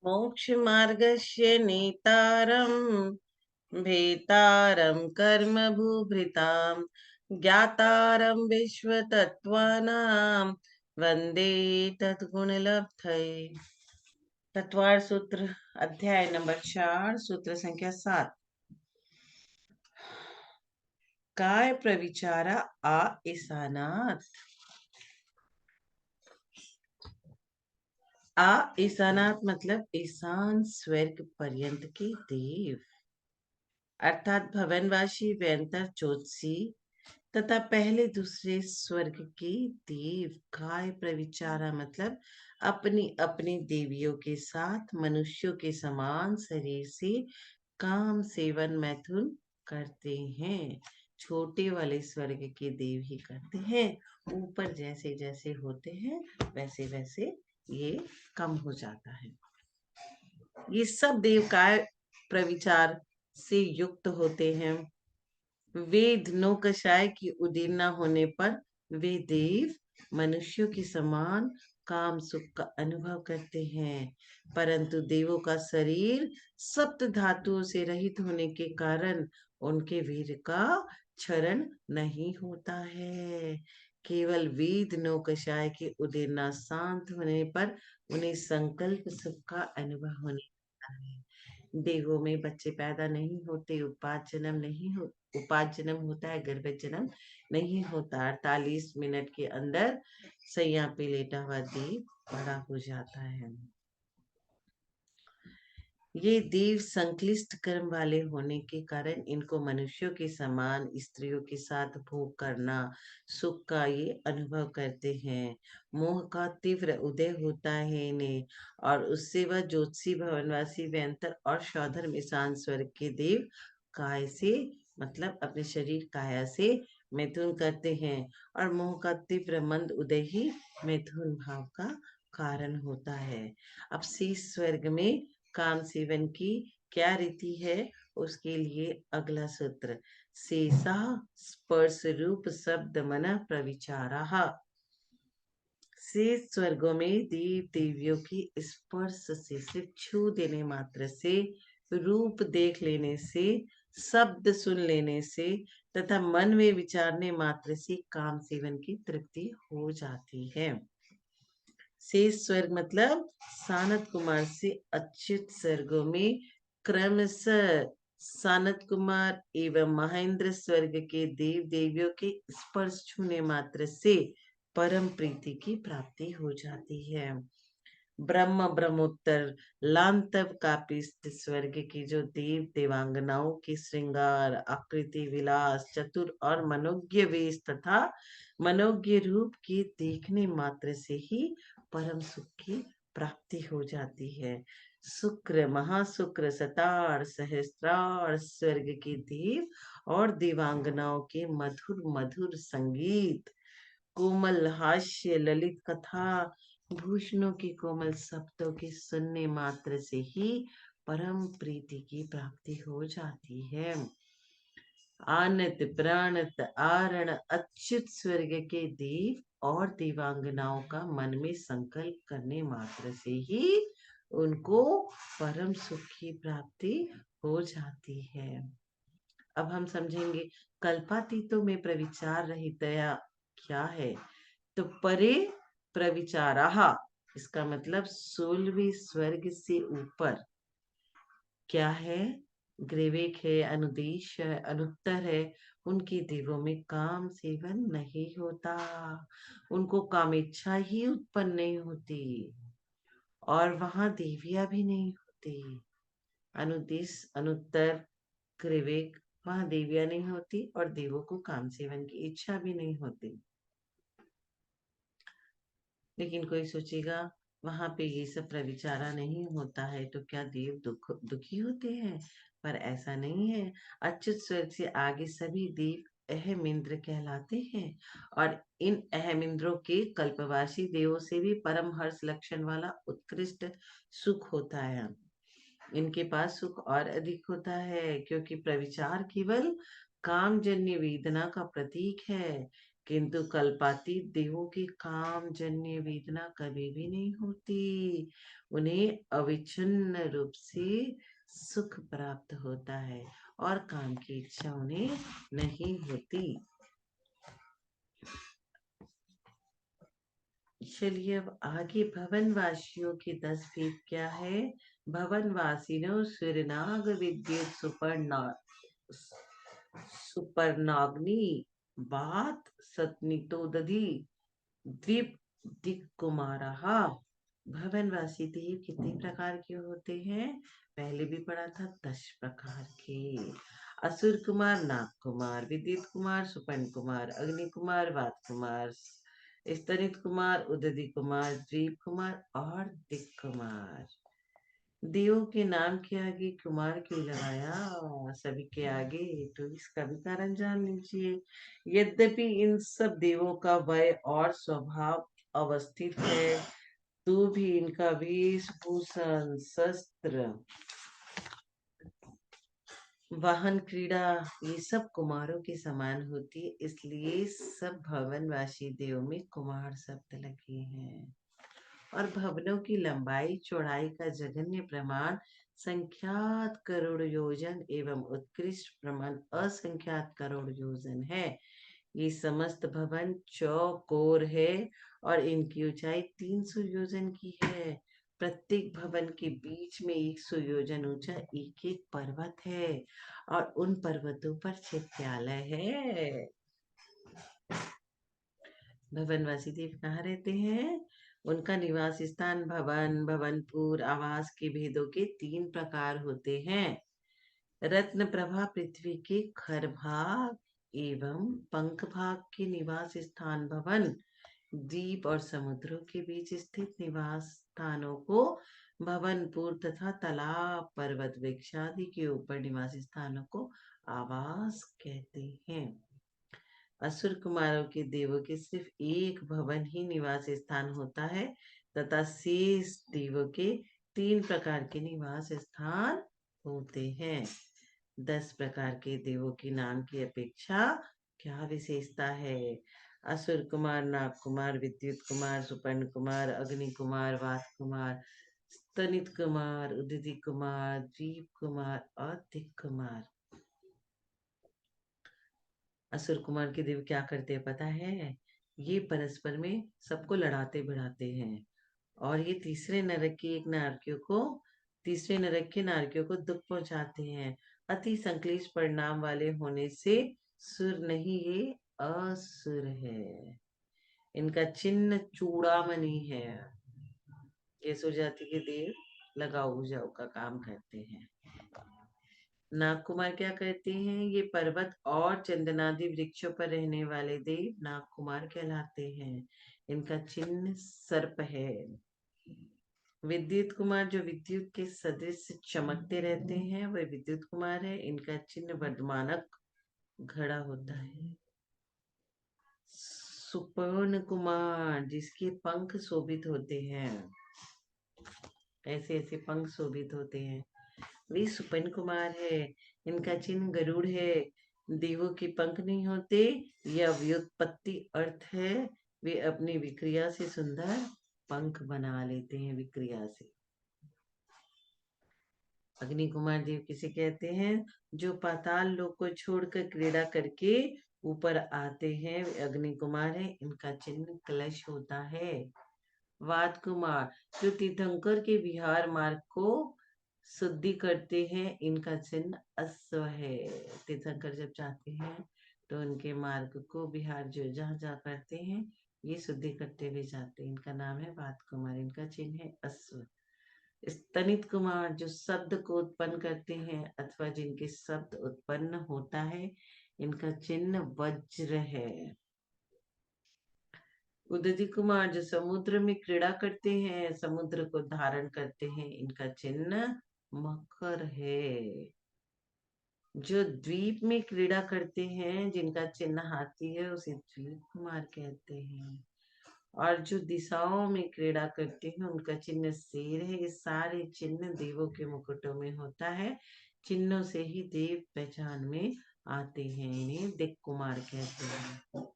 मोक्षमार्गस्य नेतारं भेतारं कर्मभूभृतां ज्ञातारं विश्वतत्त्वानां वन्दे तद्गुणलब्धये। तत्वार सूत्र अध्याय नंबर 4 सूत्र संख्या 7। काय प्रविचारा आ ईसानात। आ ईसानात मतलब ईशान स्वर्ग पर्यंत के देव, अर्थात भवनवासी व्यंतर ज्योतिषी तथा पहले दूसरे स्वर्ग के देव। काय प्रविचारा मतलब अपनी अपनी देवियों के साथ मनुष्यों के समान शरीर से काम सेवन मैथुन करते हैं। छोटे वाले स्वर्ग के देव ही करते हैं, ऊपर जैसे जैसे होते हैं वैसे वैसे ये कम हो जाता है। ये सब देव काय प्रविचार से युक्त होते हैं। वेद नौकशाय की उदीर न होने पर वे देव मनुष्यों के समान काम सुख का अनुभव करते हैं, परंतु देवों का शरीर सप्त धातुओं से रहित होने के कारण उनके वीर का क्षरण नहीं होता है। केवल वेद नौकशाय के उदीरना शांत होने पर उन्हें संकल्प सुख का अनुभव होने लगता है। देवों में बच्चे पैदा नहीं होते, उपाज जन्म होता है, गर्भ जन्म नहीं होता। 48 मिनट के अंदर सैया पे लेटा हुआ देव बड़ा हो जाता है। ये देव संक्लिष्ट कर्म वाले होने के कारण इनको मनुष्यों के समान स्त्रियों के साथ भोग करना सुख का ये अनुभव करते हैं। मोह का तीव्र उदय होता है इन्हें, और उससे वह ज्योतिषी भवनवासी व्यंतर और शौधर मिशान स्वर्ग के देव काय से मतलब अपने शरीर काया से मैथुन करते हैं, और मोह का तीव्र मंद उदय ही मैथुन भाव का कारण होता है। अब शेष स्वर्ग में काम सेवन की क्या रीति है, उसके लिए अगला सूत्र। शेषा स्पर्श रूप शब्द मन प्रविचारा। शेष स्वर्गों में देव देवियों की स्पर्श से, सिर्फ छू देने मात्र से, रूप देख लेने से, शब्द सुन लेने से तथा मन में विचारने मात्र से काम सेवन की तृप्ति हो जाती है। शेष स्वर्ग मतलब सानत कुमार से अच्युत स्वर्गों में क्रमशः सानत कुमार एवं महेंद्र स्वर्ग के देव देवियों के स्पर्श छूने मात्र से परम प्रीति की प्राप्ति हो जाती है। ब्रह्म ब्रह्मोत्तर लांतव कापिस्त स्वर्ग की जो देव देवांगनाओं की श्रृंगार आकृति विलास चतुर और मनोज्ञ वेश तथा मनोज्ञ रूप के देखने मात्र से ही परम सुख की प्राप्ति हो जाती है। शुक्र महाशुक्र सतार सहस्त्रार स्वर्ग के देव और देवांगनाओं के मधुर मधुर संगीत, कोमल हास्य ललित कथा, भूषणों की कोमल शब्दों के सुनने मात्र से ही परम प्रीति की प्राप्ति हो जाती है। आनत प्राणत आरण अच्युत स्वर्ग के देव और देवांगनाओं का मन में संकल्प करने मात्र से ही उनको परम सुख की प्राप्ति हो जाती है। अब हम समझेंगे कल्पातीतों में प्रविचार रहितया क्या है। तो परे प्रविचाराहा, इसका मतलब 16वें स्वर्ग से ऊपर क्या है, ग्रीवेक है, अनुदेश है, अनुत्तर है, उनके देवों में काम सेवन नहीं होता, उनको काम इच्छा ही उत्पन्न नहीं होती, और वहां देवियां भी नहीं होती। अनुदेश अनुत्तर ग्रीवेक, वहां देवियां नहीं होती और देवों को काम सेवन की इच्छा भी नहीं होती। लेकिन कोई सोचेगा वहां पे ये सब प्रविचारा नहीं होता है तो क्या देव दुखी होते हैं, पर ऐसा नहीं है। अच्युत स्वर्ग से आगे सभी देव अहम इंद्र कहलाते हैं, और इन अहम इंद्रों के कल्पवासी देवों से भी परम हर्ष लक्षण वाला उत्कृष्ट सुख होता है। इनके पास सुख और अधिक होता है, क्योंकि प्रविचार केवल कामजन्य वेदना का प्रतीक है। किंतु कल्पातीत देवों की काम जन्य वेदना कभी भी नहीं होती। उन्हें अविच्छिन्न रूप से सुख प्राप्त होता है और काम की इच्छा उन्हें नहीं होती। चलिए अब आगे भवनवासियों की 10 भेद क्या है। भवनवासिनो सूर्यनाग विद्युत सुपर्णाग्नि बात सतनितो दधि द्वीप दिक कुमारहा। भवनवासी देव कितने प्रकार के होते हैं। पहले भी पढ़ा था 10 प्रकार के। असुर कुमार, नाग कुमार, विद्युत कुमार, सुपर्ण कुमार, अग्नि कुमार, वात कुमार, स्तनित कुमार, उदधि कुमार, द्वीप कुमार और दिक कुमार। देवों के नाम के आगे कुमार क्यों लगाया सभी के आगे, तो इसका भी कारण जान लीजिए। यद्यपि इन सब देवों का वय और स्वभाव अवस्थित है, तो भी इनका वेशभूषण, शस्त्र, वाहन, क्रीड़ा ये सब कुमारों के समान होती है। इसलिए सब भवनवासी देवों में कुमार शब्द लगे हैं। और भवनों की लंबाई चौड़ाई का जघन्य प्रमाण संख्यात करोड़ योजन एवं उत्कृष्ट प्रमाण असंख्यात करोड़ योजन है। ये समस्त भवन चौकोर है और इनकी ऊंचाई 300 योजन की है। प्रत्येक भवन के बीच में 100 योजन ऊंचा एक एक पर्वत है और उन पर्वतों पर चैत्यालय है। भवनवासी देव कहाँ रहते हैं। उनका निवास स्थान भवन, भवनपुर, आवास के भेदों के 3 प्रकार होते हैं। रत्न प्रभा पृथ्वी के खर भाग एवं पंख भाग के निवास स्थान भवन, द्वीप और समुद्रों के बीच स्थित निवास स्थानों को भवनपुर तथा तालाब, पर्वत, वृक्ष आदि के ऊपर निवास स्थानों को आवास कहते हैं। असुर कुमारों के देवों के सिर्फ एक भवन ही निवास स्थान होता है तथा शेष देवों के 3 प्रकार के निवास स्थान होते हैं। 10 प्रकार के देवों के नाम की अपेक्षा क्या विशेषता है। असुर कुमार, नाग कुमार, विद्युत कुमार, सुपर्ण कुमार, अग्नि कुमार, वात कुमार, स्तनित कुमार, उदधि कुमार, द्वीप कुमार और दिक कुमार। असुर कुमार के देव क्या करते हैं पता है। ये परस्पर में सबको लड़ाते भिड़ाते हैं और ये तीसरे नरक के नारकियों को दुख पहुंचाते हैं। अति संक्लिष्ट परिणाम वाले होने से सुर नहीं, ये असुर है। इनका चिन्ह चूड़ामणि है। ये सुर जाति के देव लगाओ बुझाओ का काम करते हैं। नाग कुमार क्या कहते हैं। ये पर्वत और चंदनादि वृक्षों पर रहने वाले देव नाग कुमार कहलाते हैं। इनका चिन्ह सर्प है। विद्युत कुमार जो विद्युत के सदृश चमकते रहते हैं वह विद्युत कुमार है। इनका चिन्ह वर्धमानक घड़ा होता है। सुपर्ण कुमार जिसके पंख शोभित होते हैं, ऐसे ऐसे पंख शोभित होते हैं, वे सुपर्ण कुमार है। इनका चिन्ह गरुड़ है। देवों के पंख नहीं होते, यह व्युत्पत्ति अर्थ है। वे अपनी विक्रिया से सुंदर पंख बना लेते हैं विक्रिया से। अग्नि कुमार देव किसे कहते हैं। जो पाताल लोक को छोड़कर क्रीड़ा करके ऊपर आते हैं वे अग्नि कुमार है। इनका चिन्ह कलश होता है। वात कुमार जो तीर्थंकर के विहार मार्ग को शुद्धि करते हैं, इनका चिन्ह अश्व है। तीर्थंकर जब जाते हैं तो उनके मार्ग को विहार जो जहाँ जहाँ करते हैं ये शुद्धि करते हुए जाते हैं। इनका नाम है वात कुमार। इनका चिन्ह है अश्व। स्तनित कुमार जो शब्द को उत्पन्न करते हैं अथवा जिनके शब्द उत्पन्न होता है, इनका चिन्ह वज्र है। उदधि कुमार जो समुद्र में क्रीड़ा करते हैं, समुद्र को धारण करते हैं, इनका चिन्ह मकर है। जो द्वीप में क्रीड़ा करते हैं जिनका चिन्ह हाथी है उसे द्वीप कुमार कहते हैं। और जो दिशाओं में क्रीड़ा करते हैं उनका चिन्ह शेर है। ये सारे चिन्ह देवों के मुकुटों में होता है। चिन्हों से ही देव पहचान में आते हैं। इन्हें दिक कुमार कहते हैं।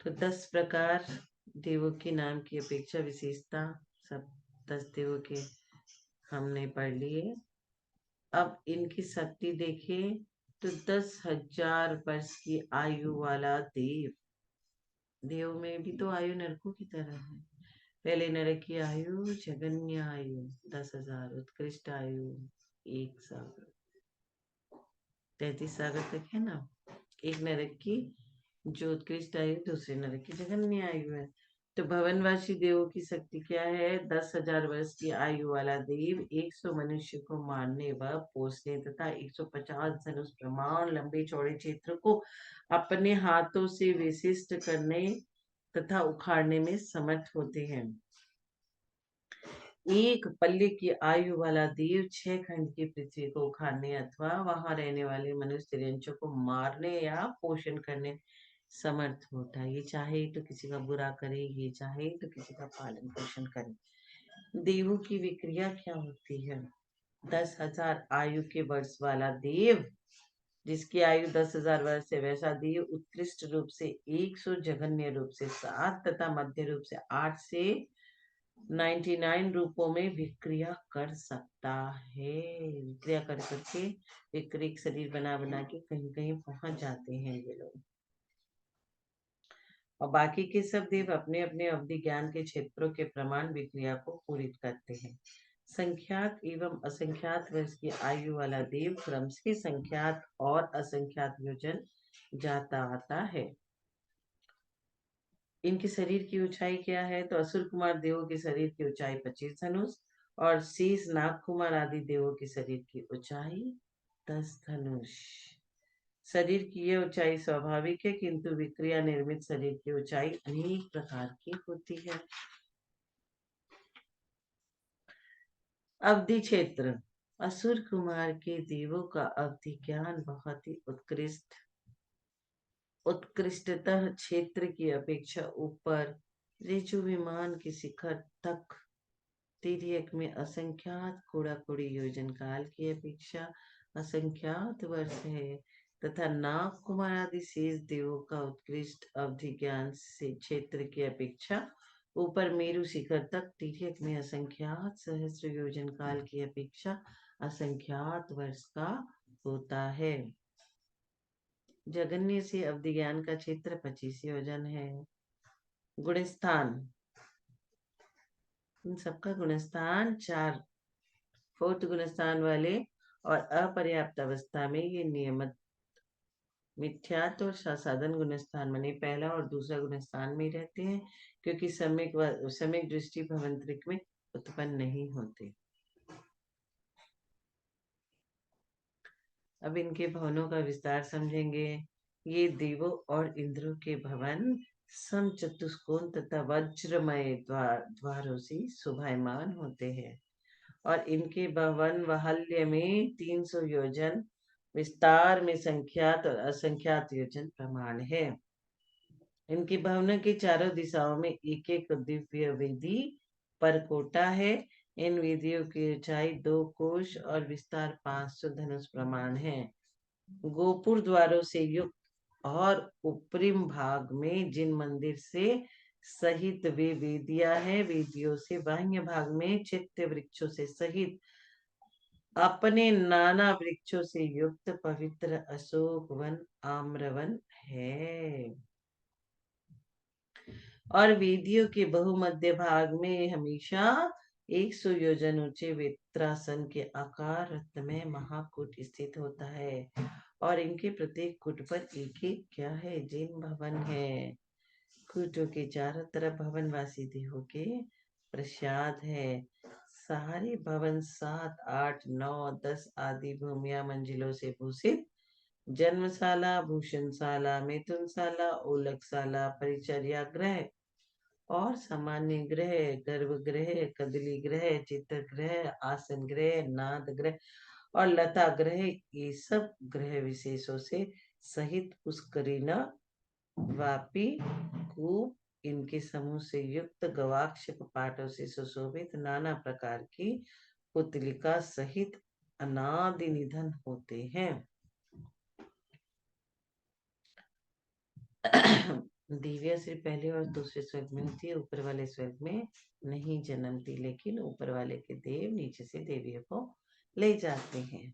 तो 10 प्रकार देवों के नाम की अपेक्षा विशेषता सब 10 देवों के हमने पढ़ लिए। अब इनकी शक्ति देखें तो 10,000 वर्ष की आयु वाला देव। देव में भी तो आयु नरकों की तरह है। पहले नरक की आयु जगन्य आयु 10,000, उत्कृष्ट आयु 1 सागर, 33 सागर तक है ना। एक नरक की जो उत्कृष्ट आयु, दूसरे नरक की जगन्य आयु है। तो भवनवासी देवों की शक्ति क्या है? 10,000 वर्ष की आयु वाला देव 100 मनुष्य को मारने व पोसने तथा 150 धनुष प्रमाण लंबे चौड़े क्षेत्र को अपने हाथों से विशिष्ट करने तथा उखाड़ने में समर्थ होते हैं। एक पल्ले की आयु वाला देव 6 खंड की पृथ्वी को उखाड़ने अथवा वहां रहने वाले मनुष्य तिर्यंचों को मारने या पोषण करने समर्थ होता है। ये चाहे तो किसी का बुरा करे, ये चाहे तो किसी का पालन पोषण करे। देवों की विक्रिया क्या होती है? 10,000 आयु के वर्ष वाला देव, जिसकी आयु 10,000 वर्ष है, वैसा देव उत्कृष्ट रूप से 100, जघन्य रूप से 7 तथा मध्य रूप से 8 से 99 रूपों में विक्रिया कर सकता है। विक्रिया कर करके विक्रियक शरीर बना बना के कहीं कहीं पहुंच जाते हैं ये लोग। और बाकी के सब देव अपने अपने अवधि ज्ञान के क्षेत्रों के प्रमाण विक्रिया को पूरित करते हैं। संख्यात एवं असंख्यात वर्ष की आयु वाला देव क्रम से संख्यात और असंख्यात योजन जाता आता है। इनके शरीर की ऊंचाई क्या है? तो असुर कुमार देवों के शरीर की ऊंचाई 25 धनुष और शेष नाग कुमार आदि देवों के शरीर की ऊंचाई 10 धनुष। शरीर की यह ऊंचाई स्वाभाविक है, किंतु विक्रिया निर्मित शरीर की ऊंचाई अनेक प्रकार की होती है। अवधि क्षेत्र। असुर कुमार के देवों का अवधि ज्ञान बहुत ही उत्कृष्टतः क्षेत्र की अपेक्षा ऊपर ऋजु विमान के शिखर तक तिर्यक में असंख्यात कोड़ाकोड़ी योजन काल की अपेक्षा असंख्यात वर्ष है तथा नाग कुमार आदि शेष देवों का उत्कृष्ट अवधि ज्ञान से क्षेत्र की अपेक्षा ऊपर मेरु शिखर तक तिर्यक में असंख्यात सहस्र योजन काल की अपेक्षा असंख्यात वर्ष का होता है। जगन्य से अवधि ज्ञान का क्षेत्र 25 योजन है। गुणस्थान। इन सबका गुणस्थान 4 4th गुणस्थान वाले और अपर्याप्त अवस्था में ये नियमित मिथ्यात्व और साधन गुणस्थान माने पहला और दूसरा गुणस्थान में रहते हैं, क्योंकि सम्यक दृष्टि भवंतरिक में उत्पन्न नहीं होते। अब इनके भवनों का विस्तार समझेंगे। ये देवों और इंद्रों के भवन सम चतुष्कोण तथा वज्रमय द्वारों से शोभायमान होते हैं और इनके भवन वहल्य में 300 योजन विस्तार में संख्यात और असंख्यात योजन प्रमाण है। इनके भवनों की चारों दिशाओं में एक एक दिव्य वेदी परकोटा है। इन वेदियों की ऊंचाई 2 कोश और विस्तार 500 धनुष प्रमाण है। गोपुर द्वारों से युक्त और उपरिम भाग में जिन मंदिर से सहित वे वेदियां हैं, वेदियों से बाह्य भाग में चित्त वृक्षों से सहित अपने नाना वृक्षों से युक्त पवित्र अशोक वन आम्रवन है और वेदियों के बहुमध्य भाग में हमेशा 100 योजन ऊंचे वेत्रासन के आकार रत्नमय महाकूट स्थित होता है और इनके प्रत्येक कूट पर एक एक क्या है? जिन भवन है। कूटों के चारों तरफ भवनवासी देवों के प्रसाद है। सारे भवन 7, 8, 9, 10 आदि भूमिया मंजिलों से भूषित जन्मशाला, भूषणशाला, मिथुनशाला, ओलकशाला, परिचर्या गृह और सामान्य गृह, गर्भगृह, कदली गृह, चित्रगृह, आसन गृह, नाद गृह और लता गृह, ये सब गृह विशेषों से सहित पुष्करिणी वापी कूप, इनके समूह से युक्त गवाक्ष कपाटों से सुशोभित नाना प्रकार की पुतलिका सहित अनादि निधन होते हैं। दिव्या श्री पहले और दूसरे स्वर्ग में होती है, ऊपर वाले स्वर्ग में नहीं जन्मती, लेकिन ऊपर वाले के देव नीचे से देवियों को ले जाते हैं।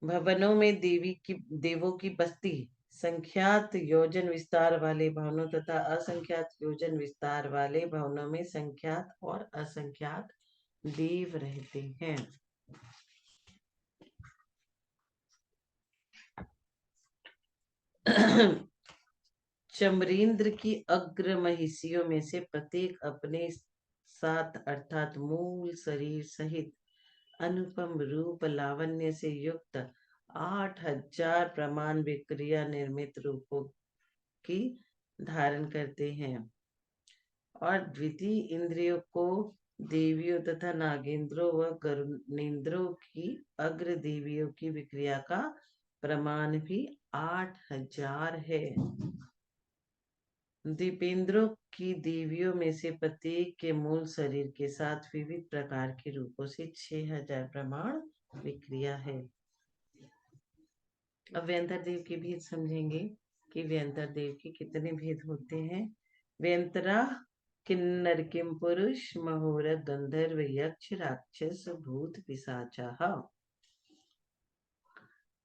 भवनों में देवों की बस्ती संख्यात योजन विस्तार वाले भवनों तथा असंख्यात योजन विस्तार वाले भवनों में संख्यात और असंख्यात देव रहते हैं। चमरेंद्र की अग्र महिषियों में से प्रत्येक अपने साथ अर्थात मूल शरीर सहित अनुपम रूप लावण्य से युक्त 8,000 प्रमाण विक्रिया निर्मित रूपों की धारण करते हैं और द्वितीय इंद्रियों को देवियों तथा नागेंद्रों व गरुणेंद्रों की अग्र देवियों की विक्रिया का प्रमाण भी 8,000 है। दीपेंद्रों की देवियों में से प्रत्येक के मूल शरीर के साथ विविध प्रकार के रूपों से 6,000 प्रमाण विक्रिया है। अब व्यंतर देव के भेद समझेंगे कि व्यंतर देव के कितने भेद होते हैं। व्यंतरा किन्नर किम पुरुष महोर गंधर्व यक्ष राक्षस भूत पिशाचाः।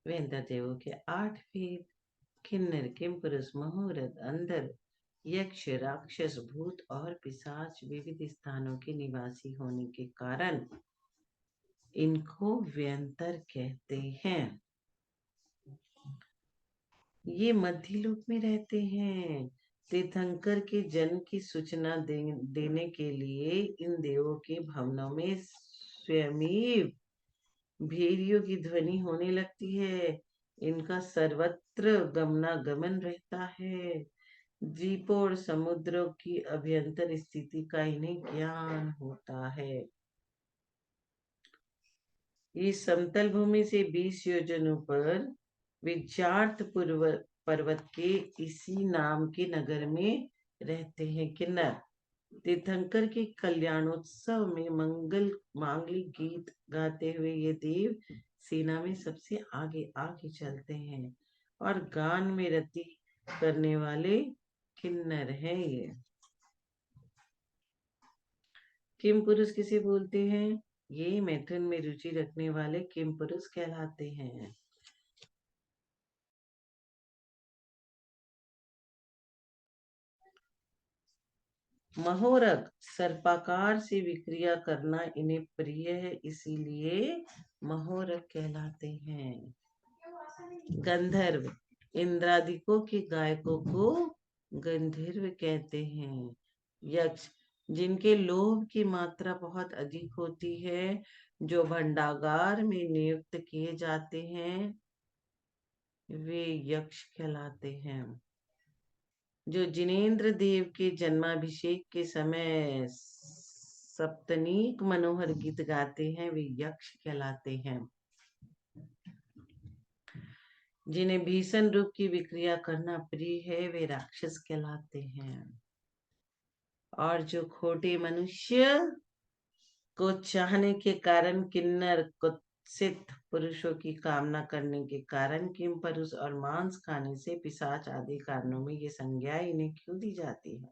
व्यंतर देवों के 8 भेद। किन्नर किम पुरुष महोरत अंधर यक्ष राक्षस भूत और पिशाच विविध स्थानों के निवासी होने के कारण इनको व्यंतर कहते हैं। ये मध्यलोक में रहते हैं। तीर्थंकर के जन्म की सूचना देने के लिए इन देवों के भवनों में स्वयं भेड़ियों की ध्वनि होने लगती है। इनका सर्वत्र गमनागमन रहता है। द्वीपों और समुद्रों की अभ्यंतर स्थिति का इन्हें ज्ञान होता है। ये समतल भूमि से 20 योजनों पर विचार्थ पर्वत के इसी नाम के नगर में रहते हैं। किन्नर तीर्थंकर के कल्याणोत्सव में मांगलिक गीत गाते हुए ये देव सेना में सबसे आगे आगे चलते हैं और गान में रति करने वाले किन्नर हैं। ये किम पुरुष किसे बोलते हैं? ये मैथुन में रुचि रखने वाले किम पुरुष कहलाते हैं। महोरग सर्पाकार से विक्रिया करना इन्हें प्रिय है, इसीलिए महोरग कहलाते हैं। गंधर्व इंद्रादिकों के गायकों को गंधर्व कहते हैं। यक्ष जिनके लोभ की मात्रा बहुत अधिक होती है, जो भंडागार में नियुक्त किए जाते हैं, वे यक्ष कहलाते हैं। जो जिनेन्द्र देव के जन्माभिषेक के समय सप्तनीक मनोहर गीत गाते हैं, वे यक्ष कहलाते हैं। जिन्हें भीषण रूप की विक्रिया करना प्रिय है, वे राक्षस कहलाते हैं। और जो खोटे मनुष्य को चाहने के कारण किन्नर कुत्सित पुरुषों की कामना करने के कारण किम पुरुष और मांस खाने से पिशाच आदि कारणों में ये संज्ञा इन्हें क्यों दी जाती है?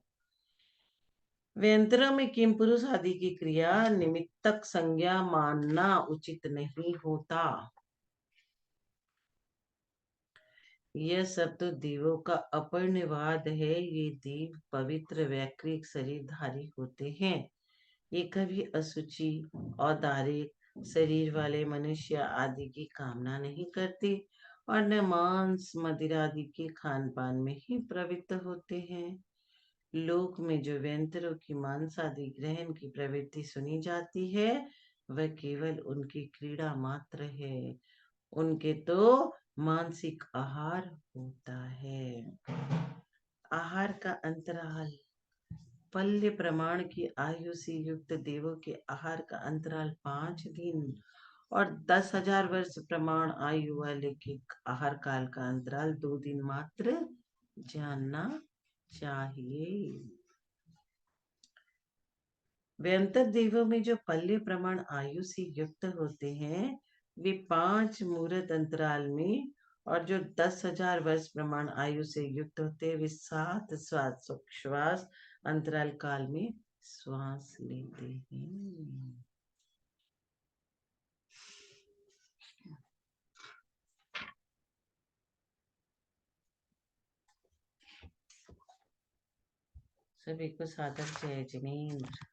व्यंतरों में किम पुरुष आदि की क्रिया निमित्तक संज्ञा मानना उचित नहीं होता। यह सब तो देवों का अपरिनिर्वाद है। ये देव पवित्र वैकृत शरीरधारी होते हैं। ये कभी असुचि औदारिक शरीर वाले मनुष्य आदि की कामना नहीं करते और न मांस मदिरा आदि के खान पान में ही प्रवृत्त होते हैं। लोक में जो व्यंतरों की मांस आदि ग्रहण की प्रवृत्ति सुनी जाती है, वह केवल उनकी क्रीड़ा मात्र है। उनके तो मानसिक आहार होता है। आहार का अंतराल पल्य प्रमाण की आयु से युक्त देवों के आहार का अंतराल 5 दिन और 10,000 वर्ष प्रमाण आयु वाले के आहार काल का अंतराल 2 दिन मात्र जानना चाहिए। व्यंतर देवों में जो पल्य प्रमाण आयु से युक्त होते हैं, वे 5 मुहूर्त अंतराल में और जो 10,000 वर्ष प्रमाण आयु से युक्त होते हैं वे 7 श्वास अंतराल काल में श्वास लेते हैं। सभी को सादर जय जिनेन्द्र।